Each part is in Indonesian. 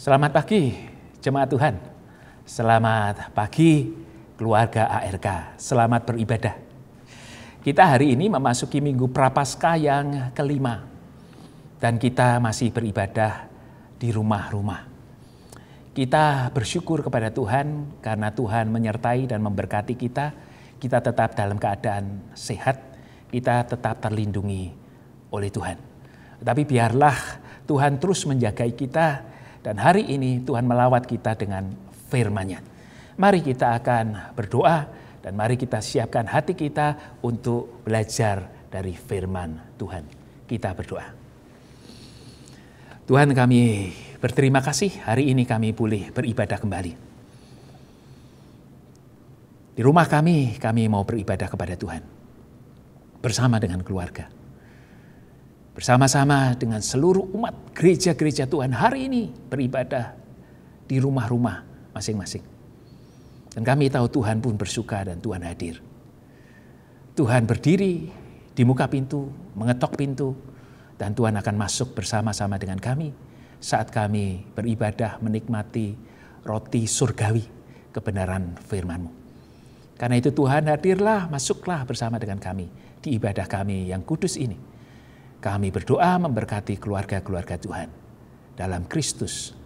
Selamat pagi jemaat Tuhan. Selamat pagi keluarga ARK. Selamat beribadah. Kita hari ini memasuki Minggu Prapaskah yang kelima. Dan kita masih beribadah di rumah-rumah. Kita bersyukur kepada Tuhan karena Tuhan menyertai dan memberkati kita. Kita tetap dalam keadaan sehat. Kita tetap terlindungi oleh Tuhan. Tetapi biarlah Tuhan terus menjagai kita. Dan hari ini Tuhan melawat kita dengan firman-Nya. Mari kita akan berdoa dan mari kita siapkan hati kita untuk belajar dari firman Tuhan. Kita berdoa. Tuhan, kami berterima kasih hari ini kami boleh beribadah kembali. Di rumah kami mau beribadah kepada Tuhan. Bersama dengan keluarga. Bersama-sama dengan seluruh umat gereja-gereja Tuhan hari ini beribadah di rumah-rumah masing-masing. Dan kami tahu Tuhan pun bersuka dan Tuhan hadir. Tuhan berdiri di muka pintu, mengetok pintu, dan Tuhan akan masuk bersama-sama dengan kami saat kami beribadah menikmati roti surgawi kebenaran firman-Mu. Karena itu Tuhan hadirlah, masuklah bersama dengan kami di ibadah kami yang kudus ini. Kami berdoa memberkati keluarga-keluarga Tuhan dalam Kristus.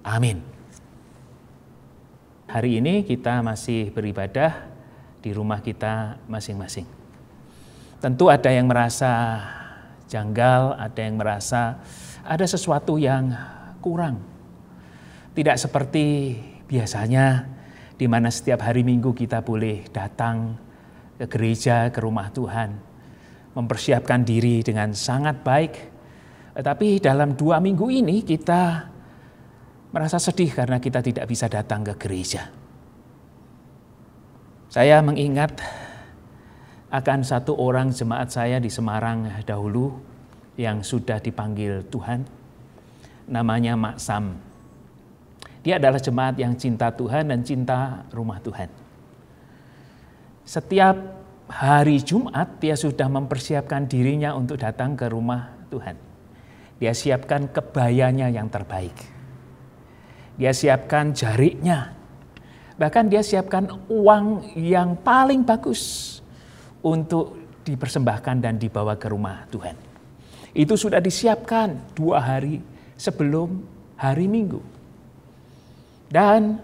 Amin. Hari ini kita masih beribadah di rumah kita masing-masing. Tentu ada yang merasa janggal, ada yang merasa ada sesuatu yang kurang. Tidak seperti biasanya di mana setiap hari Minggu kita boleh datang ke gereja, ke rumah Tuhan. Mempersiapkan diri dengan sangat baik. Tetapi dalam 2 minggu ini kita merasa sedih karena kita tidak bisa datang ke gereja. Saya mengingat akan satu orang jemaat saya di Semarang dahulu yang sudah dipanggil Tuhan. Namanya Mak Sam. Dia adalah jemaat yang cinta Tuhan dan cinta rumah Tuhan. Setiap hari Jumat dia sudah mempersiapkan dirinya untuk datang ke rumah Tuhan. Dia siapkan kebayanya yang terbaik. Dia siapkan jariknya. Bahkan dia siapkan uang yang paling bagus untuk dipersembahkan dan dibawa ke rumah Tuhan. Itu sudah disiapkan 2 hari sebelum hari Minggu. Dan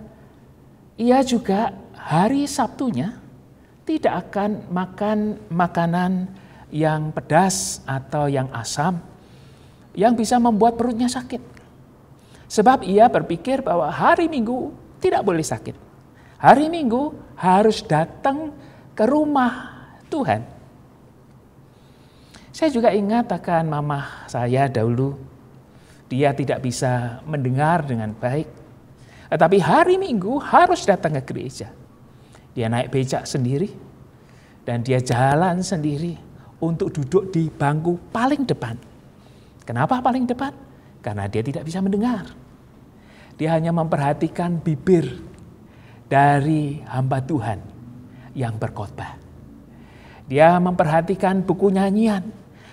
ia juga hari Sabtunya tidak akan makan makanan yang pedas atau yang asam yang bisa membuat perutnya sakit. Sebab ia berpikir bahwa hari Minggu tidak boleh sakit. Hari Minggu harus datang ke rumah Tuhan. Saya juga ingat akan mama saya dahulu. Dia tidak bisa mendengar dengan baik. Tetapi hari Minggu harus datang ke gereja. Dia naik becak sendiri dan dia jalan sendiri untuk duduk di bangku paling depan. Kenapa paling depan? Karena dia tidak bisa mendengar. Dia hanya memperhatikan bibir dari hamba Tuhan yang berkhotbah. Dia memperhatikan buku nyanyian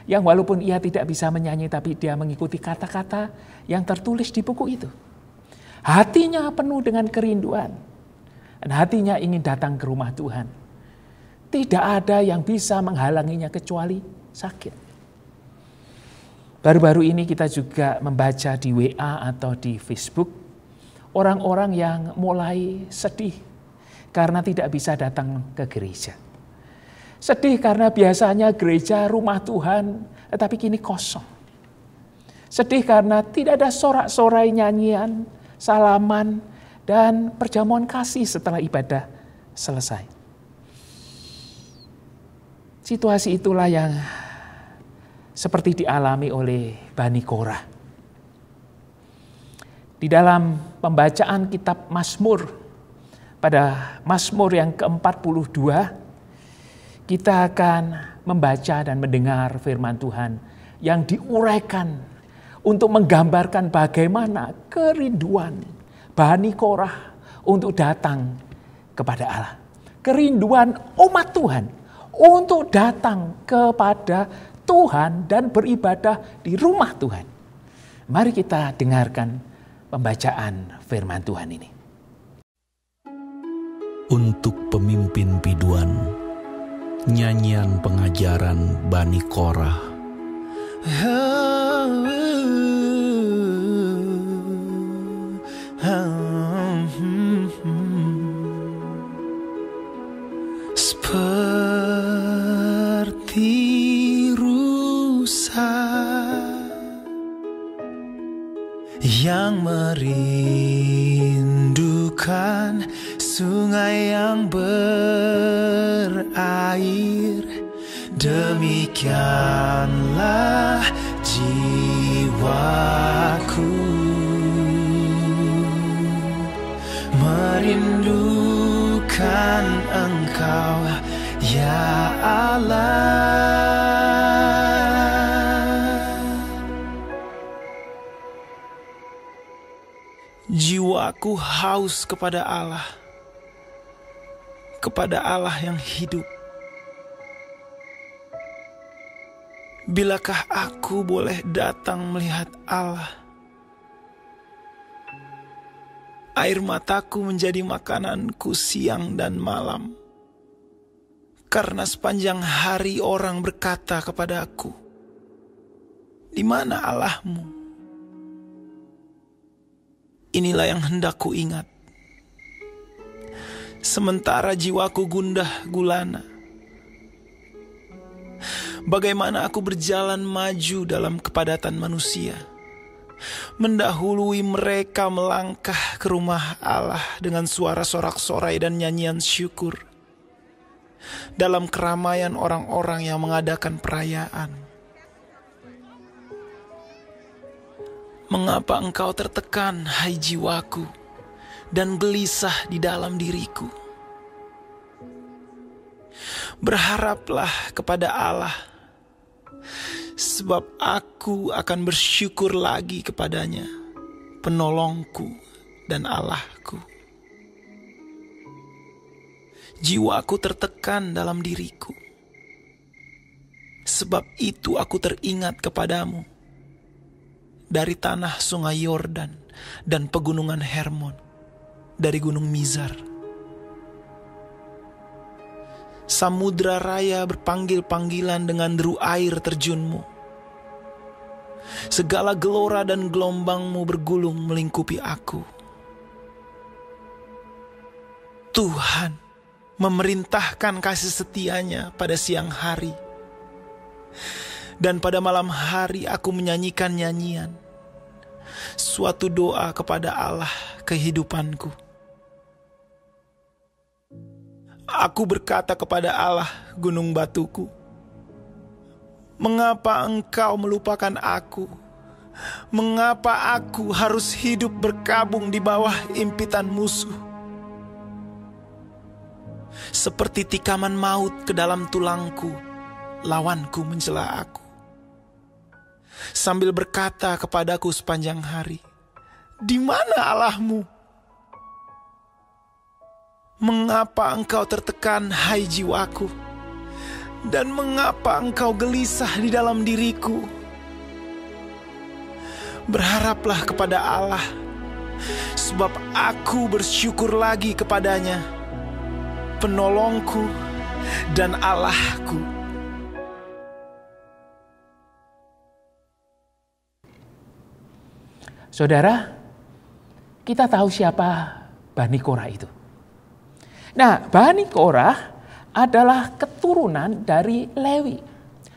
yang walaupun ia tidak bisa menyanyi tapi dia mengikuti kata-kata yang tertulis di buku itu. Hatinya penuh dengan kerinduan. Dan hatinya ingin datang ke rumah Tuhan. Tidak ada yang bisa menghalanginya kecuali sakit. Baru-baru ini kita juga membaca di WA atau di Facebook. Orang-orang yang mulai sedih karena tidak bisa datang ke gereja. Sedih karena biasanya gereja rumah Tuhan tetapi kini kosong. Sedih karena tidak ada sorak-sorai nyanyian, salaman, dan perjamuan kasih setelah ibadah selesai. Situasi itulah yang seperti dialami oleh Bani Korah. Di dalam pembacaan kitab Mazmur, pada Mazmur yang ke-42, kita akan membaca dan mendengar firman Tuhan yang diuraikan untuk menggambarkan bagaimana kerinduan Bani Korah untuk datang kepada Allah. Kerinduan umat Tuhan untuk datang kepada Tuhan dan beribadah di rumah Tuhan. Mari kita dengarkan pembacaan firman Tuhan ini. Untuk pemimpin biduan, nyanyian pengajaran Bani Korah. Seperti rusa yang merindukan sungai yang berair, demikianlah jiwaku merindukan Engkau, ya Allah. Jiwaku haus kepada Allah yang hidup. Bilakah aku boleh datang melihat Allah? Air mataku menjadi makananku siang dan malam, karena sepanjang hari orang berkata kepada aku, "Di mana Allahmu?" Inilah yang hendak ku ingat. Sementara jiwaku gundah gulana, bagaimana aku berjalan maju dalam kepadatan manusia, mendahului mereka melangkah ke rumah Allah dengan suara sorak-sorai dan nyanyian syukur, dalam keramaian orang-orang yang mengadakan perayaan. Mengapa engkau tertekan, hai jiwaku, dan gelisah di dalam diriku? Berharaplah kepada Allah, sebab aku akan bersyukur lagi kepadanya, penolongku dan Allahku. Jiwaku tertekan dalam diriku, sebab itu aku teringat kepadamu, dari tanah sungai Yordan dan pegunungan Hermon, dari gunung Mizar. Samudra raya berpanggil-panggilan dengan deru air terjunmu. Segala gelora dan gelombangmu bergulung melingkupi aku. Tuhan memerintahkan kasih setianya pada siang hari, dan pada malam hari aku menyanyikan nyanyian, suatu doa kepada Allah kehidupanku. Aku berkata kepada Allah, gunung batuku, "Mengapa engkau melupakan aku? Mengapa aku harus hidup berkabung di bawah impitan musuh? Seperti tikaman maut ke dalam tulangku, lawanku mencela aku, sambil berkata kepadaku sepanjang hari, 'Di mana Allahmu?' Mengapa engkau tertekan, hai jiwaku? Dan mengapa engkau gelisah di dalam diriku? Berharaplah kepada Allah, sebab aku bersyukur lagi kepadanya, penolongku dan Allahku." Saudara, kita tahu siapa Bani Korah itu. Nah, Bani Korah adalah keturunan dari Lewi,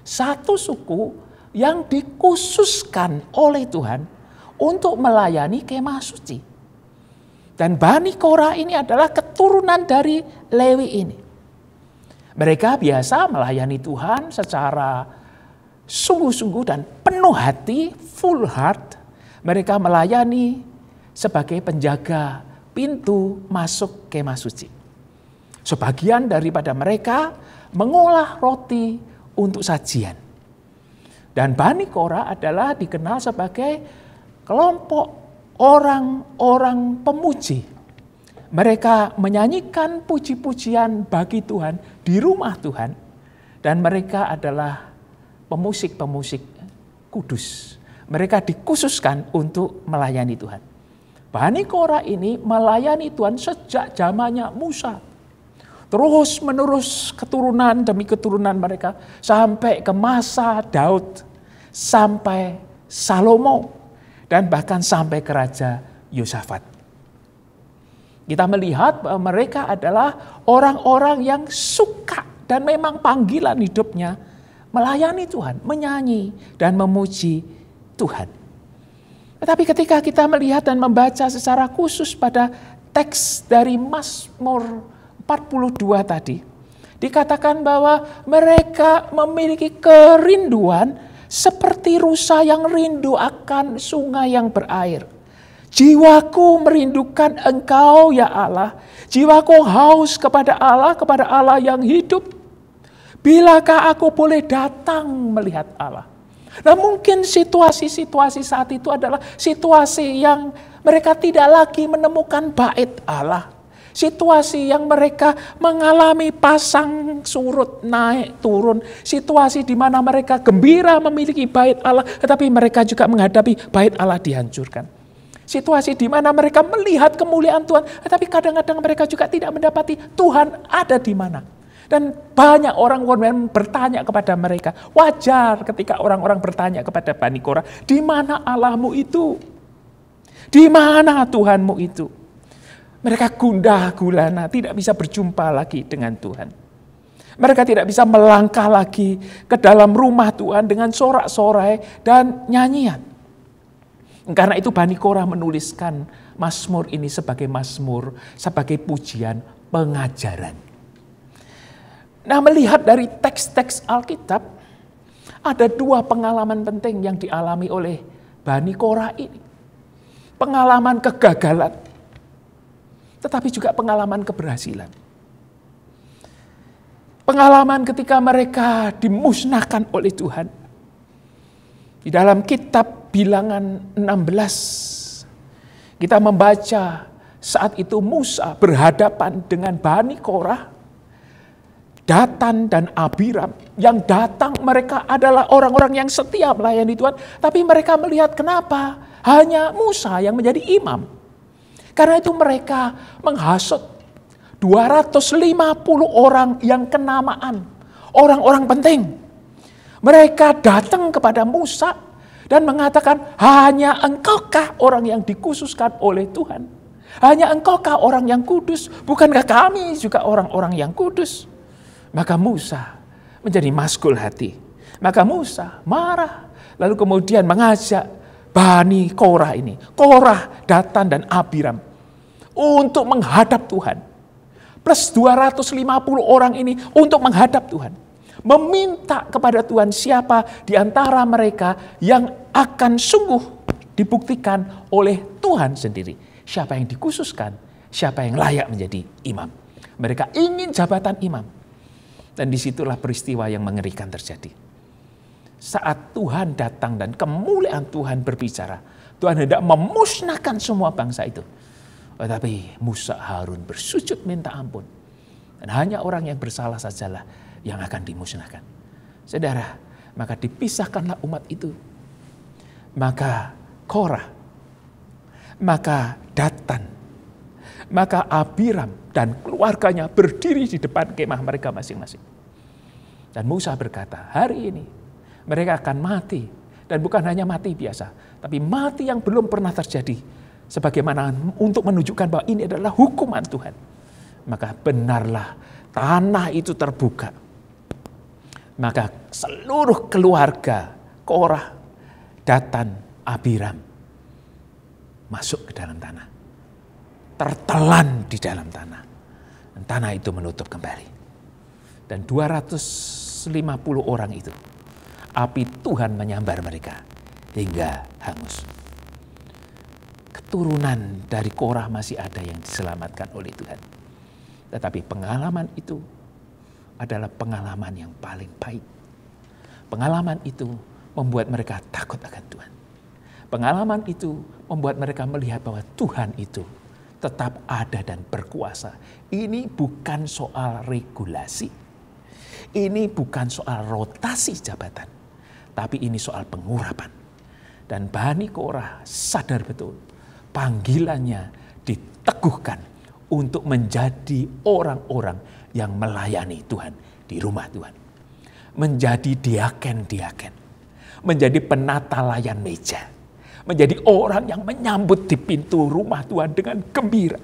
satu suku yang dikhususkan oleh Tuhan untuk melayani kemah suci. Dan Bani Korah ini adalah keturunan dari Lewi ini. Mereka biasa melayani Tuhan secara sungguh-sungguh dan penuh hati, full heart. Mereka melayani sebagai penjaga pintu masuk kemah suci. Sebagian daripada mereka mengolah roti untuk sajian. Dan Bani Korah adalah dikenal sebagai kelompok orang-orang pemuji. Mereka menyanyikan puji-pujian bagi Tuhan di rumah Tuhan. Dan mereka adalah pemusik-pemusik kudus. Mereka dikhususkan untuk melayani Tuhan. Bani Korah ini melayani Tuhan sejak zamannya Musa. Terus menerus keturunan demi keturunan mereka sampai ke masa Daud, sampai Salomo, dan bahkan sampai ke Raja Yosafat. Kita melihat bahwa mereka adalah orang-orang yang suka dan memang panggilan hidupnya melayani Tuhan, menyanyi dan memuji Tuhan. Tetapi ketika kita melihat dan membaca secara khusus pada teks dari Mazmur 42 tadi, dikatakan bahwa mereka memiliki kerinduan seperti rusa yang rindu akan sungai yang berair. Jiwaku merindukan Engkau ya Allah. Jiwaku haus kepada Allah yang hidup. Bilakah aku boleh datang melihat Allah? Nah, mungkin situasi-situasi saat itu adalah situasi yang mereka tidak lagi menemukan bait Allah. Situasi yang mereka mengalami pasang surut, naik turun. Situasi di mana mereka gembira memiliki bait Allah, tetapi mereka juga menghadapi bait Allah dihancurkan. Situasi di mana mereka melihat kemuliaan Tuhan, tetapi kadang-kadang mereka juga tidak mendapati Tuhan ada di mana. Dan banyak orang bertanya kepada mereka. Wajar ketika orang-orang bertanya kepada Bani Korah, di mana Allahmu itu? Di mana Tuhanmu itu? Mereka gundah gulana, tidak bisa berjumpa lagi dengan Tuhan. Mereka tidak bisa melangkah lagi ke dalam rumah Tuhan dengan sorak-sorai dan nyanyian. Karena itu Bani Korah menuliskan Mazmur ini sebagai mazmur, sebagai pujian pengajaran. Nah, melihat dari teks-teks Alkitab, ada dua pengalaman penting yang dialami oleh Bani Korah ini. Pengalaman kegagalan, tetapi juga pengalaman keberhasilan. Pengalaman ketika mereka dimusnahkan oleh Tuhan. Di dalam kitab Bilangan 16, kita membaca saat itu Musa berhadapan dengan Bani Korah, Datan dan Abiram. Yang datang mereka adalah orang-orang yang setia melayani Tuhan. Tapi mereka melihat kenapa hanya Musa yang menjadi imam. Karena itu mereka menghasut 250 orang yang kenamaan. Orang-orang penting. Mereka datang kepada Musa dan mengatakan, hanya engkaukah orang yang dikhususkan oleh Tuhan? Hanya engkaukah orang yang kudus? Bukankah kami juga orang-orang yang kudus? Maka Musa menjadi maskul hati. Maka Musa marah. Lalu kemudian mengajak Bani Korah ini. Korah, Datan dan Abiram. Untuk menghadap Tuhan. Plus 250 orang ini untuk menghadap Tuhan. Meminta kepada Tuhan siapa di antara mereka yang akan sungguh dibuktikan oleh Tuhan sendiri. Siapa yang dikhususkan, siapa yang layak menjadi imam. Mereka ingin jabatan imam. Dan disitulah peristiwa yang mengerikan terjadi. Saat Tuhan datang dan kemuliaan Tuhan berbicara, Tuhan hendak memusnahkan semua bangsa itu. Tetapi Musa Harun bersujud minta ampun. Dan hanya orang yang bersalah sajalah yang akan dimusnahkan. Saudara, maka dipisahkanlah umat itu. Maka Korah, maka Datan, maka Abiram dan keluarganya berdiri di depan kemah mereka masing-masing. Dan Musa berkata, hari ini mereka akan mati. Dan bukan hanya mati biasa, tapi mati yang belum pernah terjadi. Sebagaimana untuk menunjukkan bahwa ini adalah hukuman Tuhan. Maka benarlah tanah itu terbuka. Maka seluruh keluarga Korah, Datan, Abiram masuk ke dalam tanah. Tertelan di dalam tanah. Dan tanah itu menutup kembali. Dan 250 orang itu, api Tuhan menyambar mereka hingga hangus. Keturunan dari Korah masih ada yang diselamatkan oleh Tuhan. Tetapi pengalaman itu adalah pengalaman yang paling pahit. Pengalaman itu membuat mereka takut akan Tuhan. Pengalaman itu membuat mereka melihat bahwa Tuhan itu tetap ada dan berkuasa. Ini bukan soal regulasi. Ini bukan soal rotasi jabatan. Tapi ini soal pengurapan. Dan Bani Korah sadar betul panggilannya diteguhkan untuk menjadi orang-orang yang melayani Tuhan di rumah Tuhan. Menjadi diaken-diaken, menjadi penata layan meja, menjadi orang yang menyambut di pintu rumah Tuhan dengan gembira.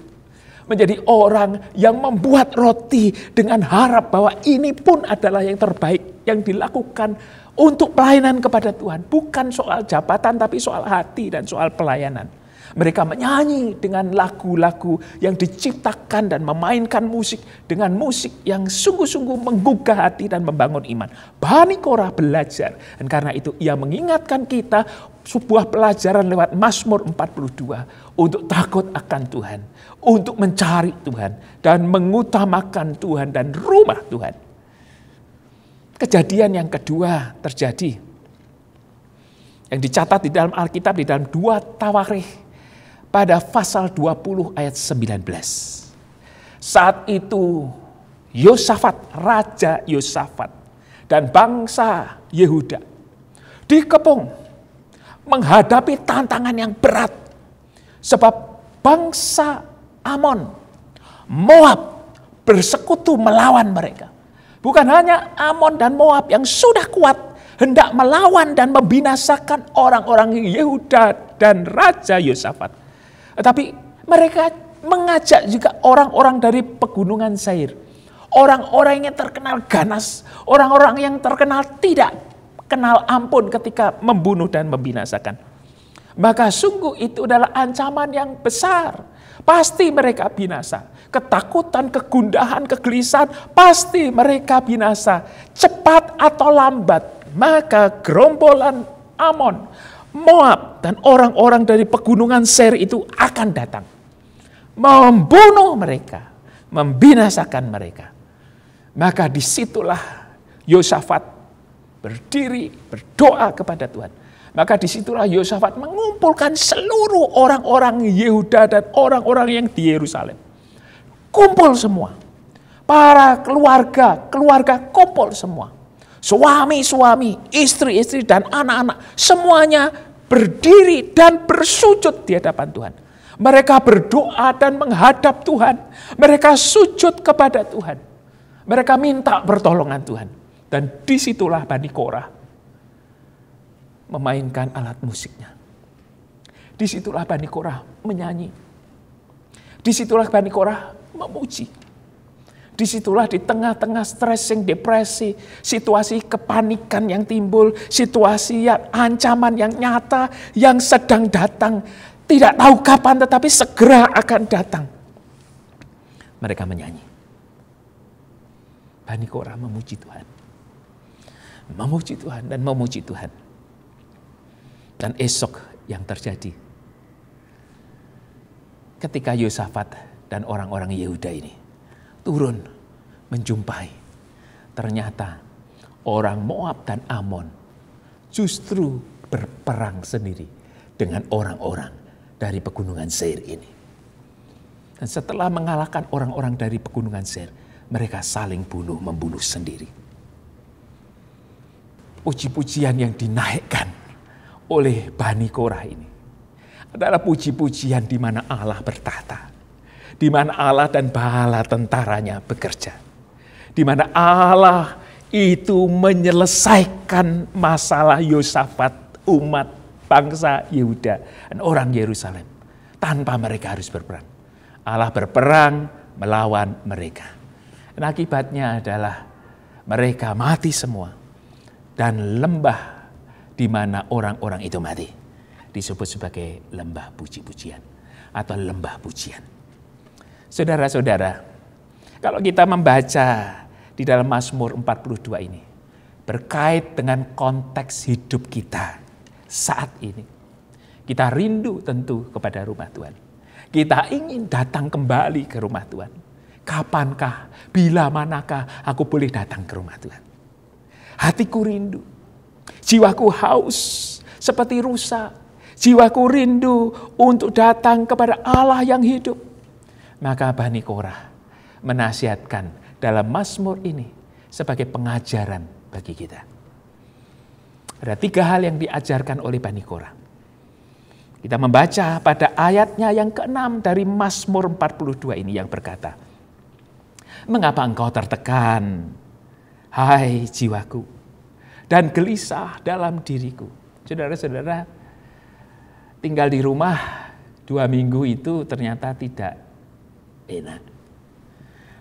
Menjadi orang yang membuat roti dengan harap bahwa ini pun adalah yang terbaik yang dilakukan untuk pelayanan kepada Tuhan. Bukan soal jabatan tapi soal hati dan soal pelayanan. Mereka menyanyi dengan lagu-lagu yang diciptakan dan memainkan musik dengan musik yang sungguh-sungguh menggugah hati dan membangun iman. Bani Korah belajar, dan karena itu ia mengingatkan kita sebuah pelajaran lewat Mazmur 42 untuk takut akan Tuhan, untuk mencari Tuhan dan mengutamakan Tuhan dan rumah Tuhan. Kejadian yang kedua terjadi yang dicatat di dalam Alkitab di dalam 2 Tawarikh pada pasal 20 ayat 19. Saat itu Yosafat, Raja Yosafat dan bangsa Yehuda dikepung menghadapi tantangan yang berat. Sebab bangsa Amon, Moab bersekutu melawan mereka. Bukan hanya Amon dan Moab yang sudah kuat hendak melawan dan membinasakan orang-orang Yehuda dan Raja Yosafat. Tetapi mereka mengajak juga orang-orang dari pegunungan Seir. Orang-orang yang terkenal ganas. Orang-orang yang terkenal tidak kenal ampun ketika membunuh dan membinasakan. Maka sungguh itu adalah ancaman yang besar. Pasti mereka binasa. Ketakutan, kegundahan, kegelisahan, pasti mereka binasa. Cepat atau lambat, maka gerombolan Amon, Moab, dan orang-orang dari pegunungan Seir itu akan datang. Membunuh mereka, membinasakan mereka. Maka disitulah Yosafat berdiri, berdoa kepada Tuhan. Maka disitulah Yosafat mengumpulkan seluruh orang-orang Yehuda dan orang-orang yang di Yerusalem. Kumpul semua. Para keluarga kumpul semua. Suami-suami, istri-istri dan anak-anak semuanya berdiri dan bersujud di hadapan Tuhan. Mereka berdoa dan menghadap Tuhan. Mereka sujud kepada Tuhan. Mereka minta pertolongan Tuhan. Dan disitulah Bani Korah memainkan alat musiknya. Disitulah Bani Korah menyanyi. Disitulah Bani Korah memuji. Disitulah di tengah-tengah stressing, depresi, situasi kepanikan yang timbul, situasi yang ancaman yang nyata, yang sedang datang. Tidak tahu kapan tetapi segera akan datang. Mereka menyanyi. Bani Korah memuji Tuhan. Memuji Tuhan dan memuji Tuhan. Dan esok yang terjadi. Ketika Yosafat dan orang-orang Yehuda ini turun menjumpai. Ternyata orang Moab dan Amon justru berperang sendiri dengan orang-orang dari pegunungan Seir ini. Dan setelah mengalahkan orang-orang dari pegunungan Seir, mereka saling membunuh sendiri. Puji-pujian yang dinaikkan oleh Bani Korah ini adalah puji-pujian di mana Allah bertahta. Di mana Allah dan bala tentaranya bekerja. Di mana Allah itu menyelesaikan masalah Yosafat, umat bangsa Yehuda dan orang Yerusalem. Tanpa mereka harus berperang. Allah berperang melawan mereka. Dan akibatnya adalah mereka mati semua. Dan lembah di mana orang-orang itu mati disebut sebagai lembah puji-pujian atau lembah pujian. Saudara-saudara, kalau kita membaca di dalam Mazmur 42 ini, berkait dengan konteks hidup kita saat ini. Kita rindu tentu kepada rumah Tuhan. Kita ingin datang kembali ke rumah Tuhan. Kapankah, bila manakah aku boleh datang ke rumah Tuhan? Hatiku rindu, jiwaku haus seperti rusa. Jiwaku rindu untuk datang kepada Allah yang hidup. Maka Bani Korah menasihatkan dalam Mazmur ini sebagai pengajaran bagi kita. Ada 3 hal yang diajarkan oleh Bani Korah. Kita membaca pada ayatnya yang ke-6 dari Mazmur 42 ini yang berkata, "Mengapa engkau tertekan, hai jiwaku, dan gelisah dalam diriku?" Saudara-saudara, tinggal di rumah 2 minggu itu ternyata tidak enak.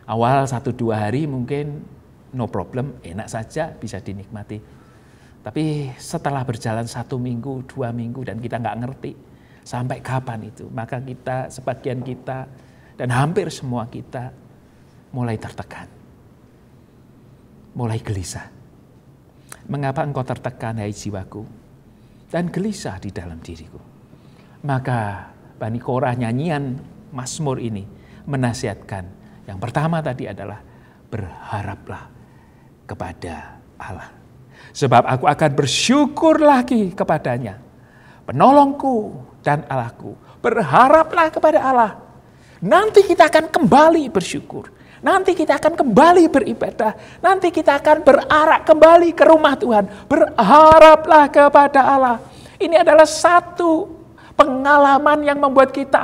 Awal 1-2 hari mungkin no problem, enak saja, bisa dinikmati. Tapi setelah berjalan 1 minggu, 2 minggu, dan kita nggak ngerti sampai kapan itu, maka kita, sebagian kita, dan hampir semua kita mulai tertekan, mulai gelisah. Mengapa engkau tertekan, hai jiwaku, dan gelisah di dalam diriku? Maka Bani Korah, nyanyian Mazmur ini menasihatkan, yang pertama tadi adalah berharaplah kepada Allah. Sebab aku akan bersyukur lagi kepadanya, penolongku dan Allahku. Berharaplah kepada Allah. Nanti kita akan kembali bersyukur. Nanti kita akan kembali beribadah. Nanti kita akan berarak kembali ke rumah Tuhan. Berharaplah kepada Allah. Ini adalah satu pengalaman yang membuat kita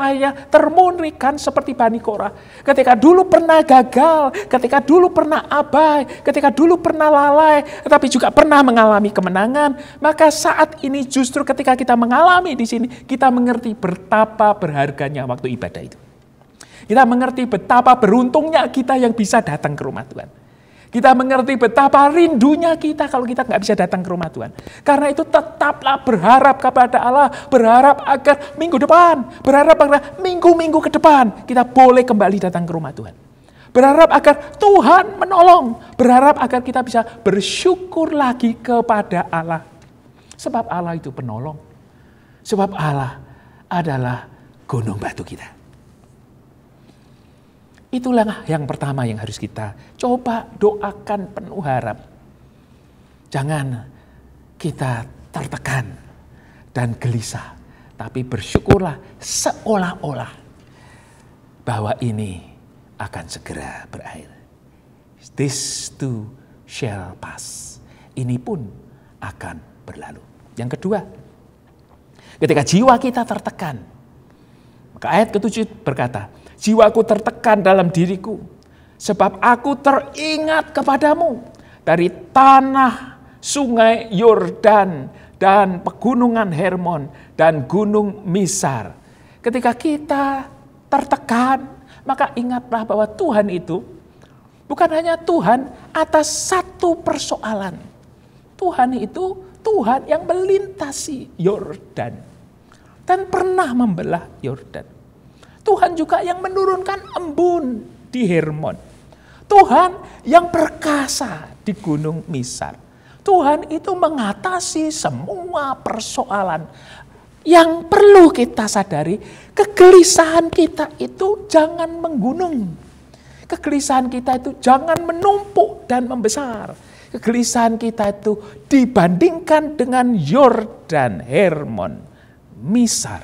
termunikan seperti Bani Korah. Ketika dulu pernah gagal, ketika dulu pernah abai, ketika dulu pernah lalai, tetapi juga pernah mengalami kemenangan. Maka saat ini justru ketika kita mengalami di sini, kita mengerti betapa berharganya waktu ibadah itu. Kita mengerti betapa beruntungnya kita yang bisa datang ke rumah Tuhan. Kita mengerti betapa rindunya kita kalau kita nggak bisa datang ke rumah Tuhan. Karena itu tetaplah berharap kepada Allah. Berharap agar minggu depan, berharap agar minggu-minggu ke depan kita boleh kembali datang ke rumah Tuhan. Berharap agar Tuhan menolong. Berharap agar kita bisa bersyukur lagi kepada Allah. Sebab Allah itu penolong. Sebab Allah adalah gunung batu kita. Itulah yang pertama yang harus kita coba doakan penuh harap. Jangan kita tertekan dan gelisah, tapi bersyukurlah seolah-olah bahwa ini akan segera berakhir. This too shall pass. Ini pun akan berlalu. Yang kedua, ketika jiwa kita tertekan, maka ayat ke-7 berkata, "Jiwaku tertekan dalam diriku, sebab aku teringat kepadamu dari tanah sungai Yordan dan pegunungan Hermon dan gunung Misar." Ketika kita tertekan, maka ingatlah bahwa Tuhan itu bukan hanya Tuhan atas satu persoalan. Tuhan itu Tuhan yang melintasi Yordan dan pernah membelah Yordan. Tuhan juga yang menurunkan embun di Hermon. Tuhan yang perkasa di gunung Misar. Tuhan itu mengatasi semua persoalan. Yang perlu kita sadari, kegelisahan kita itu jangan menggunung. Kegelisahan kita itu jangan menumpuk dan membesar. Kegelisahan kita itu dibandingkan dengan Yordan, Hermon, Misar,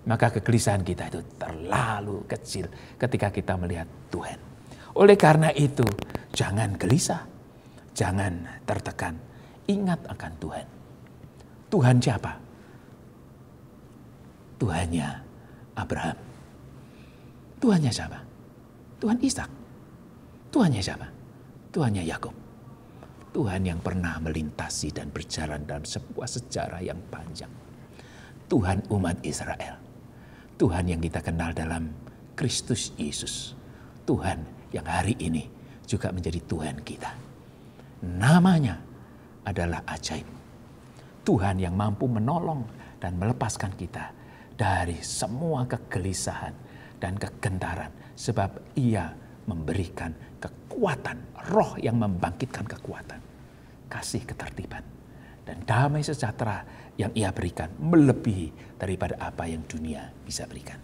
maka kegelisahan kita itu terlalu kecil ketika kita melihat Tuhan. Oleh karena itu, jangan gelisah, jangan tertekan. Ingat akan Tuhan. Tuhan siapa? Tuhannya Abraham. Tuhannya siapa? Tuhan Ishak. Tuhannya siapa? Tuhannya Yakub. Tuhan yang pernah melintasi dan berjalan dalam sebuah sejarah yang panjang. Tuhan umat Israel. Tuhan yang kita kenal dalam Kristus Yesus. Tuhan yang hari ini juga menjadi Tuhan kita. Namanya adalah ajaib. Tuhan yang mampu menolong dan melepaskan kita dari semua kegelisahan dan kegentaran. Sebab Ia memberikan kekuatan, roh yang membangkitkan kekuatan, kasih ketertiban, dan damai sejahtera yang Ia berikan melebihi daripada apa yang dunia bisa berikan.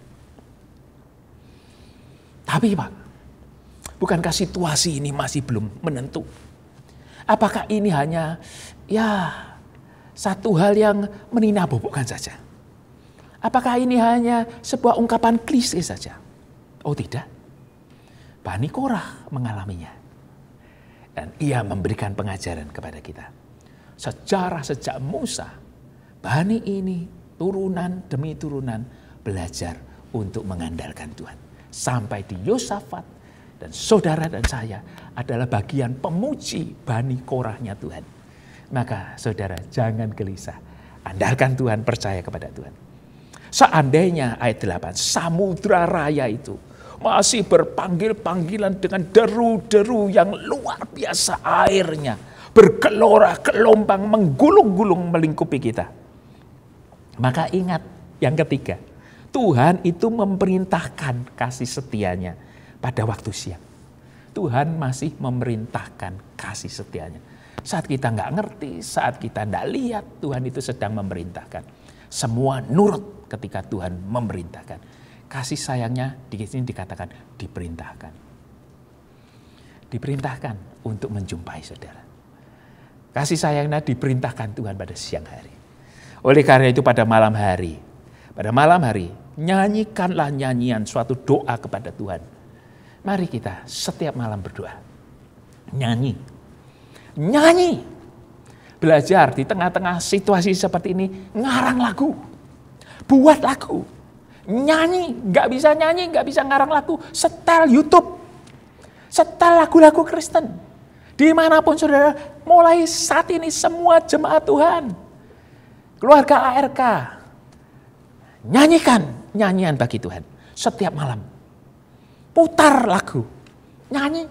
Tapi Pak, bukankah situasi ini masih belum menentu? Apakah ini hanya satu hal yang meninabobokan saja? Apakah ini hanya sebuah ungkapan klise saja? Oh tidak. Bani Korah mengalaminya. Dan ia memberikan pengajaran kepada kita. Sejarah sejak Musa, Bani ini turunan demi turunan belajar untuk mengandalkan Tuhan. Sampai di Yosafat dan saudara dan saya adalah bagian pemuji Bani Korahnya Tuhan. Maka saudara jangan gelisah. Andalkan Tuhan, percaya kepada Tuhan. Seandainya ayat 8, samudra raya itu masih berpanggil-panggilan dengan deru-deru yang luar biasa airnya. Bergelora gelombang menggulung-gulung melingkupi kita. Maka ingat yang ketiga, Tuhan itu memerintahkan kasih setianya pada waktu siang. Tuhan masih memerintahkan kasih setianya. Saat kita nggak ngerti, saat kita nggak lihat, Tuhan itu sedang memerintahkan. Semua nurut ketika Tuhan memerintahkan. Kasih sayangnya di sini dikatakan diperintahkan. Diperintahkan untuk menjumpai saudara. Kasih sayangnya diperintahkan Tuhan pada siang hari. Oleh karena itu pada malam hari, nyanyikanlah nyanyian suatu doa kepada Tuhan. Mari kita setiap malam berdoa. Nyanyi. Belajar di tengah-tengah situasi seperti ini, ngarang lagu. Buat lagu. Nyanyi, nggak bisa ngarang lagu. Setel YouTube. Setel lagu-lagu Kristen. Dimanapun saudara, mulai saat ini semua jemaat Tuhan, keluarga ARK, nyanyikan nyanyian bagi Tuhan setiap malam. Putar lagu, nyanyi.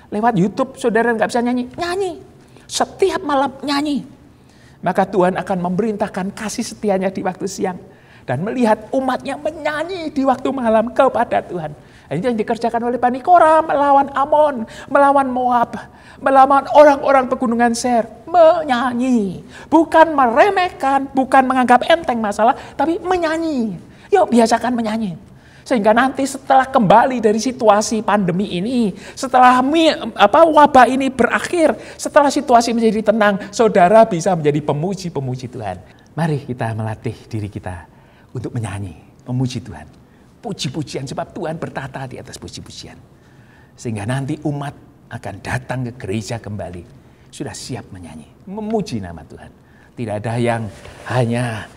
Lewat YouTube saudara nggak bisa nyanyi, nyanyi. Setiap malam nyanyi. Maka Tuhan akan memerintahkan kasih setianya di waktu siang. Dan melihat umatnya menyanyi di waktu malam kepada Tuhan. Ini yang dikerjakan oleh Bani Korah melawan Amon, melawan Moab, melawan orang-orang pegunungan Seir. Menyanyi. Bukan meremehkan, bukan menganggap enteng masalah, tapi menyanyi. Yuk biasakan menyanyi. Sehingga nanti setelah kembali dari situasi pandemi ini, setelah wabah ini berakhir, setelah situasi menjadi tenang, saudara bisa menjadi pemuji-pemuji Tuhan. Mari kita melatih diri kita untuk menyanyi, memuji Tuhan. Puji-pujian, sebab Tuhan bertata di atas puji-pujian. Sehingga nanti umat akan datang ke gereja kembali, sudah siap menyanyi, memuji nama Tuhan. Tidak ada yang hanya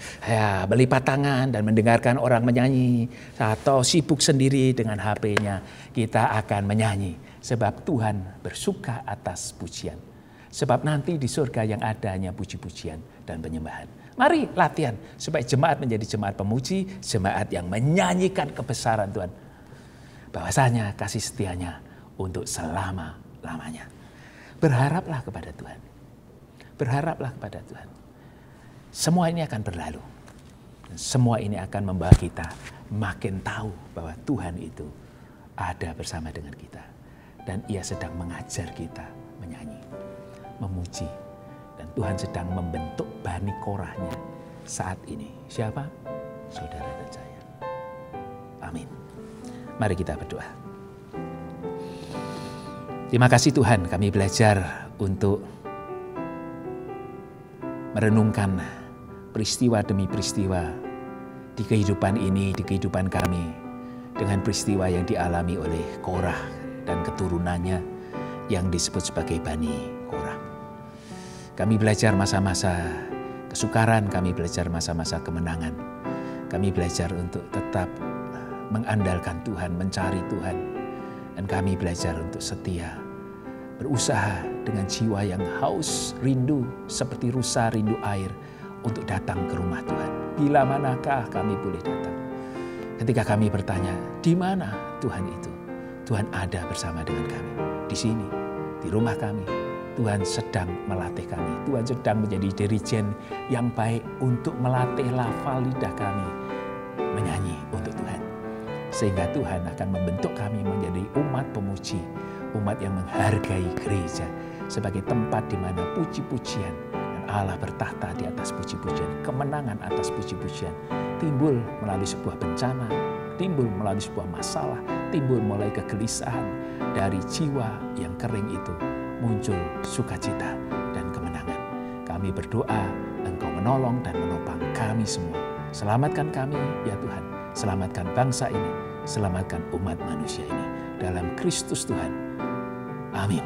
melipat tangan dan mendengarkan orang menyanyi atau sibuk sendiri dengan HP-nya. Kita akan menyanyi sebab Tuhan bersuka atas pujian. Sebab nanti di surga yang adanya puji-pujian dan penyembahan. Mari latihan supaya jemaat menjadi jemaat pemuji, jemaat yang menyanyikan kebesaran Tuhan. Bahwasanya kasih setianya untuk selama-lamanya. Berharaplah kepada Tuhan. Berharaplah kepada Tuhan. Semua ini akan berlalu. Dan semua ini akan membawa kita makin tahu bahwa Tuhan itu ada bersama dengan kita. Dan Ia sedang mengajar kita menyanyi, memuji. Dan Tuhan sedang membentuk Bani Korahnya saat ini. Siapa? Saudara dan saya. Amin. Mari kita berdoa. Terima kasih Tuhan, kami belajar untuk merenungkan peristiwa demi peristiwa di kehidupan ini, di kehidupan kami, dengan peristiwa yang dialami oleh Korah dan keturunannya yang disebut sebagai Bani Korah. Kami belajar masa-masa kesukaran, kami belajar masa-masa kemenangan. Kami belajar untuk tetap mengandalkan Tuhan, mencari Tuhan. Dan kami belajar untuk setia, berusaha dengan jiwa yang haus, rindu seperti rusa rindu air untuk datang ke rumah Tuhan. Bila manakah kami boleh datang? Ketika kami bertanya, di mana Tuhan itu? Tuhan ada bersama dengan kami. Di sini, di rumah kami. Tuhan sedang melatih kami. Tuhan sedang menjadi dirijen yang baik untuk melatih lafal lidah kami menyanyi untuk Tuhan. Sehingga Tuhan akan membentuk kami menjadi umat pemuji, umat yang menghargai gereja sebagai tempat di mana puji-pujian dan Allah bertahta di atas puji-pujian, kemenangan atas puji-pujian timbul melalui sebuah bencana, timbul melalui sebuah masalah, timbul mulai kegelisahan dari jiwa yang kering itu. Muncul sukacita dan kemenangan. Kami berdoa Engkau menolong dan menopang kami semua. Selamatkan kami ya Tuhan. Selamatkan bangsa ini. Selamatkan umat manusia ini. Dalam Kristus Tuhan. Amin.